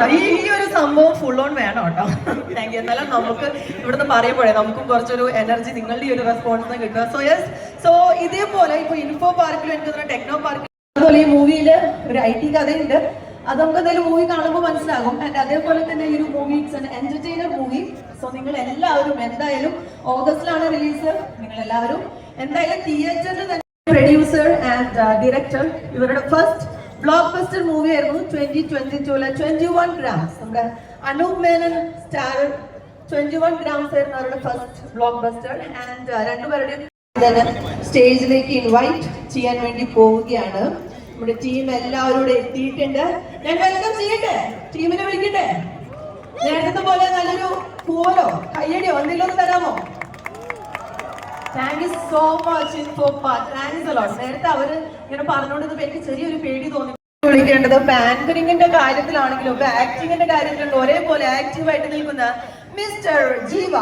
കേട്ടോ. ഈ ഒരു സംഭവം ഫുൾ ഓൺ വേണം കേട്ടോ. Thank you. എന്നാലും നമുക്ക് ഇവിടുന്ന് പറയുമ്പോഴേ നമുക്കും കുറച്ചൊരു എനർജി നിങ്ങളുടെ ഈ ഒരു റെസ്പോൺസ് കിട്ടുക. സോ യെസ്, സോ ഇതേപോലെ ഇപ്പൊ ഇൻഫോ പാർക്കിലും എനിക്ക് തോന്നുന്നു ടെക്നോ പാർക്കിലും അതുപോലെ ഈ മൂവിയിൽ ഒരു IT കഥയുണ്ട്. അത് നമുക്ക് എന്തായാലും മൂവി കാണുമ്പോൾ മനസ്സിലാകും. ആൻഡ് അതേപോലെ തന്നെ ഈ ഒരു movie it's an entertainer movie. So നിങ്ങൾ എല്ലാവരും എന്തായാലും ഓഗസ്റ്റിലാണ് റിലീസ്. നിങ്ങൾ എല്ലാവരും എന്തായാലും തിയേറ്ററിൽ തന്നെ പ്രൊഡ്യൂസർ ആൻഡ് ഡയറക്ടർ ഇവരുടെ ഫസ്റ്റ് ബ്ലോക്ക് ബസ്റ്റർ മൂവി ആയിരുന്നു 2022 21 grams. നമ്മുടെ അനൂപ് മേനൻ സ്റ്റാർ 21 grams ആയിരുന്നു അവരുടെ ഫസ്റ്റ് ബ്ലോക്ക് ബസ്റ്റർ. ആൻഡ് രണ്ടുപേരുടെയും സ്റ്റേജിലേക്ക് ഇൻവൈറ്റ് ചെയ്യാൻ വേണ്ടി പോവുകയാണ്. നമ്മുടെ ടീം എല്ലാവരും കൂടെ എത്തിയിട്ടുണ്ട്. ഞാൻ വെൽക്കം ചെയ്യട്ടെ, ടീമിനെ വിളിക്കട്ടെ. നേരത്തെ പോലെ നല്ലൊരു പൂവലോ കയ്യടിയോ എന്തെങ്കിലും ഒന്ന് തരാമോ? Thank you so much info park. Thanks a lot. നേരത്തെ അവര് ഇങ്ങനെ പറഞ്ഞുകൊണ്ടിരുന്നപ്പോ എനിക്ക് ചെറിയൊരു പേടി തോന്നി. വിളിക്കേണ്ടത് ആങ്കറിംഗിന്റെ കാര്യത്തിലാണെങ്കിലും ഇപ്പൊ ആക്ടിങ്ങിന്റെ കാര്യത്തിലുണ്ട് ഒരേപോലെ ആക്റ്റീവായിട്ട് നിൽക്കുന്ന മിസ്റ്റർ ജീവ.